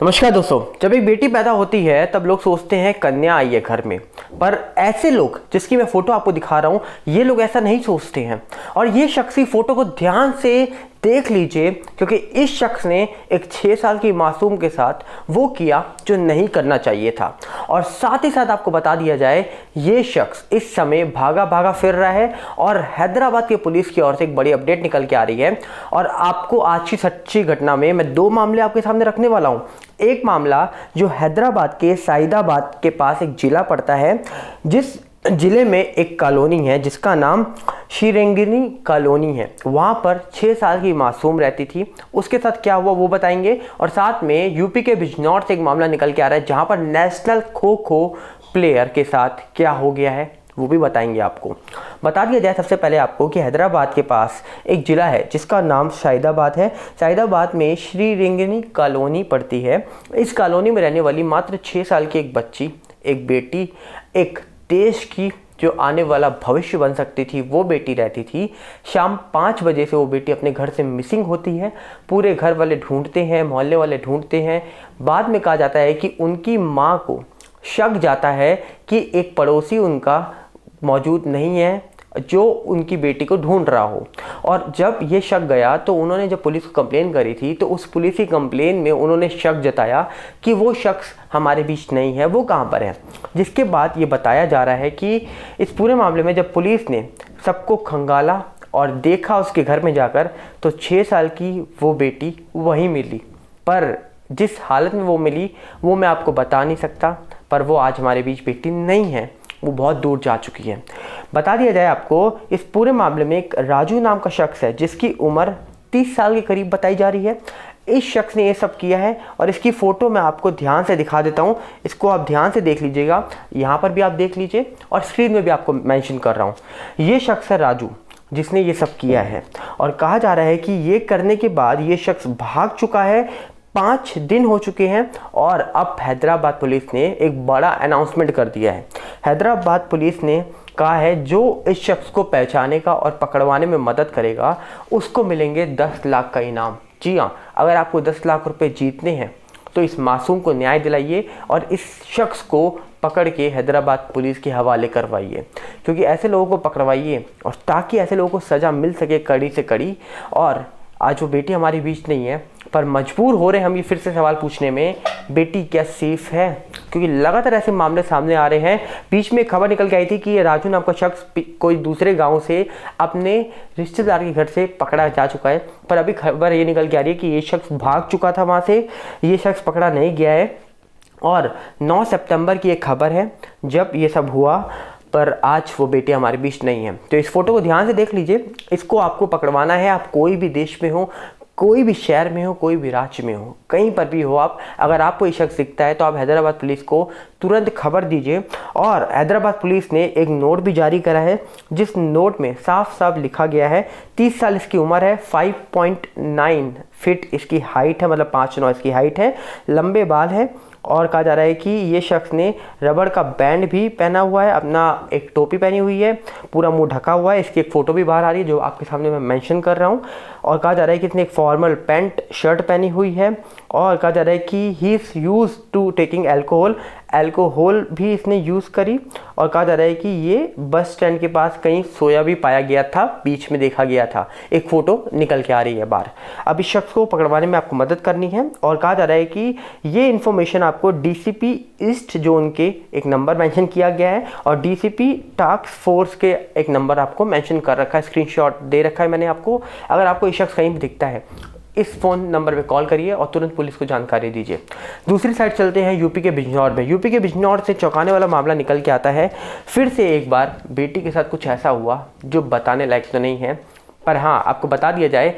नमस्कार दोस्तों। जब एक बेटी पैदा होती है तब लोग सोचते हैं कन्या आई है घर में, पर ऐसे लोग जिसकी मैं फोटो आपको दिखा रहा हूँ ये लोग ऐसा नहीं सोचते हैं। और ये शख्स की फोटो को ध्यान से देख लीजिए, क्योंकि इस शख्स ने एक 6 साल की मासूम के साथ वो किया जो नहीं करना चाहिए था। और साथ ही साथ आपको बता दिया जाए, ये शख्स इस समय भागा भागा फिर रहा है और हैदराबाद की पुलिस की ओर से एक बड़ी अपडेट निकल के आ रही है। और आपको आज की सच्ची घटना में मैं 2 मामले आपके सामने रखने वाला हूँ। एक मामला जो हैदराबाद के सईदाबाद के पास एक जिला पड़ता है, जिस जिले में एक कॉलोनी है जिसका नाम श्रीरंगिनी कॉलोनी है। वहाँ पर 6 साल की मासूम रहती थी। उसके साथ क्या हुआ वो बताएंगे। और साथ में यूपी के बिजनौर से एक मामला निकल के आ रहा है जहाँ पर नेशनल खो खो प्लेयर के साथ क्या हो गया है वो भी बताएंगे आपको। बता दिया जाए सबसे पहले आपको कि हैदराबाद के पास एक ज़िला है जिसका नाम सईदाबाद है। सईदाबाद में श्रीरंगिनी कॉलोनी पड़ती है। इस कॉलोनी में रहने वाली मात्र 6 साल की एक बच्ची, एक बेटी, एक देश की जो आने वाला भविष्य बन सकती थी वो बेटी रहती थी। शाम 5 बजे से वो बेटी अपने घर से मिसिंग होती है। पूरे घर वाले ढूंढते हैं, मोहल्ले वाले ढूंढते हैं। बाद में कहा जाता है कि उनकी माँ को शक जाता है कि एक पड़ोसी उनका मौजूद नहीं है जो उनकी बेटी को ढूंढ रहा हो। और जब ये शक गया तो उन्होंने जब पुलिस को कंप्लेन करी थी तो उस पुलिस की कंप्लेन में उन्होंने शक जताया कि वो शख्स हमारे बीच नहीं है, वो कहाँ पर है। जिसके बाद ये बताया जा रहा है कि इस पूरे मामले में जब पुलिस ने सबको खंगाला और देखा उसके घर में जाकर, तो 6 साल की वो बेटी वहीं मिली। पर जिस हालत में वो मिली वो मैं आपको बता नहीं सकता, पर वो आज हमारे बीच बेटी नहीं है, वो बहुत दूर जा चुकी है। बता दिया जाए आपको, इस पूरे मामले में एक राजू नाम का शख्स है जिसकी उम्र 30 साल के करीब बताई जा रही है। इस शख्स ने ये सब किया है और इसकी फ़ोटो मैं आपको ध्यान से दिखा देता हूँ। इसको आप ध्यान से देख लीजिएगा, यहाँ पर भी आप देख लीजिए और स्क्रीन में भी आपको मेंशन कर रहा हूँ। ये शख्स है राजू जिसने ये सब किया है। और कहा जा रहा है कि ये करने के बाद ये शख्स भाग चुका है। 5 दिन हो चुके हैं और अब हैदराबाद पुलिस ने एक बड़ा अनाउंसमेंट कर दिया है। हैदराबाद पुलिस ने कहा है जो इस शख्स को पहचानेगा का और पकड़वाने में मदद करेगा उसको मिलेंगे 10 लाख का इनाम। जी हाँ, अगर आपको 10 लाख रुपए जीतने हैं तो इस मासूम को न्याय दिलाइए और इस शख्स को पकड़ के हैदराबाद पुलिस के हवाले करवाइए, क्योंकि ऐसे लोगों को पकड़वाइए और ताकि ऐसे लोगों को सज़ा मिल सके कड़ी से कड़ी। और आज वो बेटी हमारे बीच नहीं है, पर मजबूर हो रहे हैं हम ये फिर से सवाल पूछने में, बेटी क्या सेफ है? क्योंकि लगातार ऐसे मामले सामने आ रहे हैं। बीच में खबर निकल के आई थी कि ये राजू नाम का शख्स कोई दूसरे गांव से अपने रिश्तेदार के घर से पकड़ा जा चुका है, पर अभी खबर ये निकल के आ रही है कि ये शख्स भाग चुका था वहाँ से, ये शख्स पकड़ा नहीं गया है। और 9 सितंबर की एक खबर है जब ये सब हुआ, पर आज वो बेटी हमारे बीच नहीं है। तो इस फोटो को ध्यान से देख लीजिए, इसको आपको पकड़वाना है। आप कोई भी देश में हो, कोई भी शहर में हो, कोई भी राज्य में हो, कहीं पर भी हो आप, अगर आपको ये शख्स दिखता है तो आप हैदराबाद पुलिस को तुरंत खबर दीजिए। और हैदराबाद पुलिस ने एक नोट भी जारी करा है जिस नोट में साफ साफ लिखा गया है, 30 साल इसकी उम्र है, 5.9 फीट इसकी हाइट है, मतलब 5'9" इसकी हाइट है, लंबे बाल है। और कहा जा रहा है कि ये शख्स ने रबड़ का बैंड भी पहना हुआ है, अपना एक टोपी पहनी हुई है, पूरा मुंह ढका हुआ है। इसकी एक फ़ोटो भी बाहर आ रही है जो आपके सामने मैं मेंशन कर रहा हूँ। और कहा जा रहा है कि इसने एक फॉर्मल पैंट शर्ट पहनी हुई है। और कहा जा रहा है कि he is use to taking alcohol भी इसने यूज़ करी। और कहा जा रहा है कि ये बस स्टैंड के पास कहीं सोया भी पाया गया था, बीच में देखा गया था। एक फ़ोटो निकल के आ रही है बाहर। अब इस शख्स को पकड़वाने में आपको मदद करनी है। और कहा जा रहा है कि ये इन्फॉर्मेशन आपको डीसीपी ईस्ट जोन के एक नंबर मेंशन किया गया है और डीसीपी टास्क फोर्स के एक नंबर आपको मेंशन कर रखा है, स्क्रीनशॉट दे रखा है मैंने आपको। अगर आपको ये शख्स कहीं भी दिखता है इस फ़ोन नंबर पे कॉल करिए और तुरंत पुलिस को जानकारी दीजिए। दूसरी साइड चलते हैं यूपी के बिजनौर में। यूपी के बिजनौर से चौंकाने वाला मामला निकल के आता है। फिर से एक बार बेटी के साथ कुछ ऐसा हुआ जो बताने लायक तो नहीं है, पर हाँ आपको बता दिया जाए,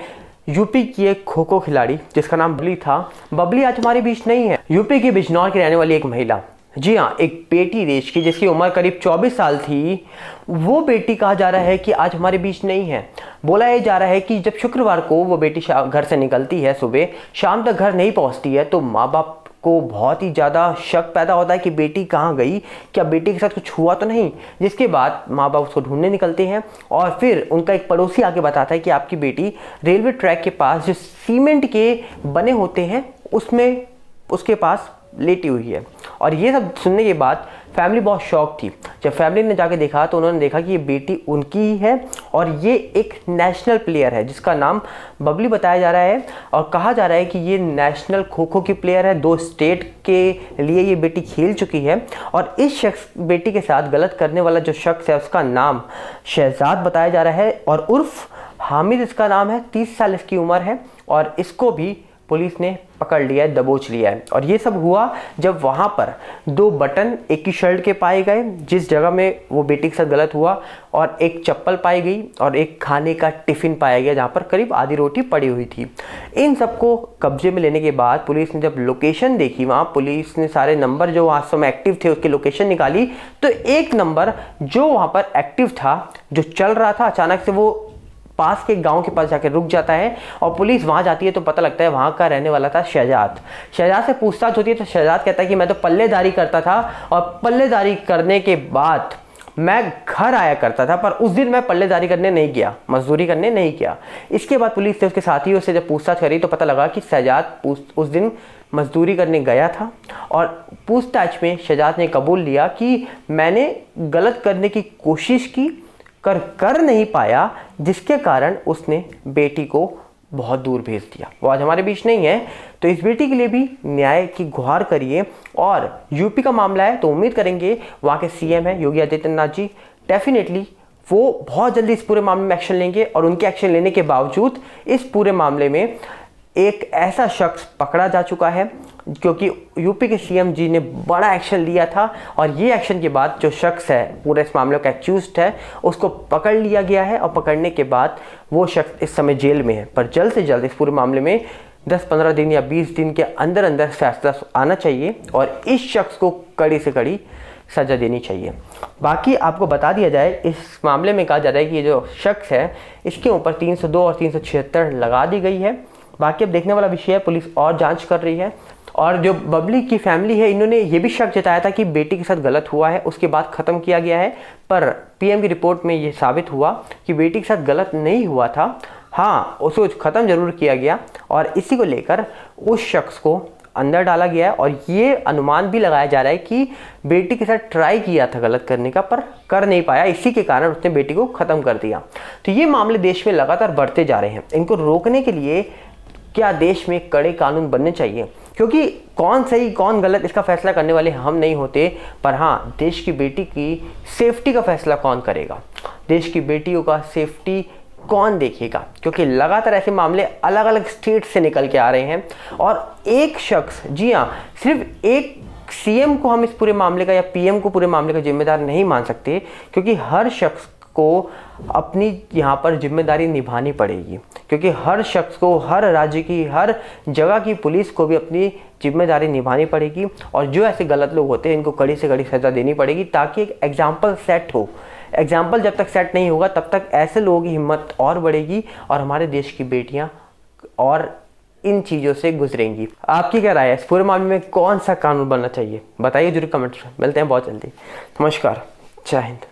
यूपी की एक खो खो खिलाड़ी जिसका नाम बबली था, बबली आज हमारे बीच नहीं है। यूपी के बिजनौर की रहने वाली एक महिला, जी हाँ एक बेटी देश की जिसकी उम्र करीब 24 साल थी, वो बेटी कहा जा रहा है कि आज हमारे बीच नहीं है। बोला ये जा रहा है कि जब शुक्रवार को वो बेटी घर से निकलती है, सुबह शाम तक घर नहीं पहुंचती है, तो माँ बाप को बहुत ही ज़्यादा शक पैदा होता है कि बेटी कहाँ गई, क्या बेटी के साथ कुछ हुआ तो नहीं। जिसके बाद माँ बाप उसको ढूंढने निकलते हैं और फिर उनका एक पड़ोसी आके बताता है कि आपकी बेटी रेलवे ट्रैक के पास जो सीमेंट के बने होते हैं उसमें उसके पास लेटी हुई है। और ये सब सुनने के बाद फैमिली बहुत शॉक थी। जब फैमिली ने जाके देखा तो उन्होंने देखा कि ये बेटी उनकी ही है और ये एक नेशनल प्लेयर है जिसका नाम बबली बताया जा रहा है। और कहा जा रहा है कि ये नेशनल खो खो की प्लेयर है, 2 स्टेट के लिए ये बेटी खेल चुकी है। और इस शख्स बेटी के साथ गलत करने वाला जो शख्स है उसका नाम शहजाद बताया जा रहा है और उर्फ हामिद इसका नाम है। 30 साल इसकी उम्र है और इसको भी पुलिस ने पकड़ लिया है, दबोच लिया है। और ये सब हुआ जब वहाँ पर 2 बटन एक ही शर्ट के पाए गए जिस जगह में वो बेटी के साथ गलत हुआ, और एक चप्पल पाई गई और एक खाने का टिफ़िन पाया गया जहाँ पर करीब आधी रोटी पड़ी हुई थी। इन सबको कब्जे में लेने के बाद पुलिस ने जब लोकेशन देखी, वहाँ पुलिस ने सारे नंबर जो वहाँ समय एक्टिव थे उसकी लोकेशन निकाली, तो एक नंबर जो वहाँ पर एक्टिव था, जो चल रहा था, अचानक से वो पास के गांव के पास जाकर रुक जाता है। और पुलिस वहां जाती है तो पता लगता है वहां का रहने वाला था शहजाद। शहजाद से पूछताछ होती है तो शहजाद कहता है कि मैं तो पल्लेदारी करता था और पल्लेदारी करने के बाद मैं घर आया करता था, पर उस दिन मैं पल्लेदारी करने नहीं गया, मजदूरी करने नहीं गया। इसके बाद पुलिस ने उसके साथियों से जब पूछताछ करी तो पता लगा कि शहजाद उस दिन मजदूरी करने गया था। और पूछताछ में शहजाद ने कबूल लिया कि मैंने गलत करने की कोशिश की, कर नहीं पाया, जिसके कारण उसने बेटी को बहुत दूर भेज दिया। वो आज हमारे बीच नहीं है, तो इस बेटी के लिए भी न्याय की गुहार करिए। और यूपी का मामला है तो उम्मीद करेंगे वहाँ के सीएम है योगी आदित्यनाथ जी, डेफिनेटली वो बहुत जल्दी इस पूरे मामले में एक्शन लेंगे। और उनके एक्शन लेने के बावजूद इस पूरे मामले में एक ऐसा शख्स पकड़ा जा चुका है, क्योंकि यूपी के सीएम जी ने बड़ा एक्शन लिया था। और ये एक्शन के बाद जो शख्स है पूरे इस मामले का एक्यूज्ड है उसको पकड़ लिया गया है। और पकड़ने के बाद वो शख्स इस समय जेल में है। पर जल्द से जल्द इस पूरे मामले में 10-15 दिन या 20 दिन के अंदर अंदर फैसला आना चाहिए और इस शख्स को कड़ी से कड़ी सजा देनी चाहिए। बाकी आपको बता दिया जाए, इस मामले में कहा जा रहा है कि ये जो शख्स है इसके ऊपर 302 और 376 लगा दी गई है। बाकी अब देखने वाला विषय है, पुलिस और जांच कर रही है। और जो बबली की फैमिली है इन्होंने ये भी शक जताया था कि बेटी के साथ गलत हुआ है, उसके बाद ख़त्म किया गया है। पर पीएम की रिपोर्ट में ये साबित हुआ कि बेटी के साथ गलत नहीं हुआ था। हाँ, उसको ख़त्म जरूर किया गया और इसी को लेकर उस शख्स को अंदर डाला गया है। और ये अनुमान भी लगाया जा रहा है कि बेटी के साथ ट्राई किया था गलत करने का, पर कर नहीं पाया, इसी के कारण उसने बेटी को ख़त्म कर दिया। तो ये मामले देश में लगातार बढ़ते जा रहे हैं। इनको रोकने के लिए क्या देश में कड़े कानून बनने चाहिए, क्योंकि कौन सही कौन गलत इसका फैसला करने वाले हम नहीं होते। पर हाँ, देश की बेटी की सेफ्टी का फैसला कौन करेगा, देश की बेटियों का सेफ्टी कौन देखेगा, क्योंकि लगातार ऐसे मामले अलग अलग स्टेट से निकल के आ रहे हैं। और एक शख्स, जी हाँ, सिर्फ एक सीएम को हम इस पूरे मामले का या पीएम को पूरे मामले का जिम्मेदार नहीं मान सकते, क्योंकि हर शख्स को अपनी यहाँ पर जिम्मेदारी निभानी पड़ेगी। क्योंकि हर शख्स को, हर राज्य की, हर जगह की पुलिस को भी अपनी जिम्मेदारी निभानी पड़ेगी। और जो ऐसे गलत लोग होते हैं इनको कड़ी से कड़ी सज़ा देनी पड़ेगी, ताकि एक एग्जाम्पल सेट हो। एग्जाम्पल जब तक सेट नहीं होगा तब तक ऐसे लोगों की हिम्मत और बढ़ेगी और हमारे देश की बेटियाँ और इन चीज़ों से गुजरेंगी। आपकी क्या राय है, इस पूरे मामले में कौन सा कानून बनना चाहिए, बताइए जरूर कमेंट्स में। मिलते हैं बहुत जल्दी। नमस्कार, जय हिंद।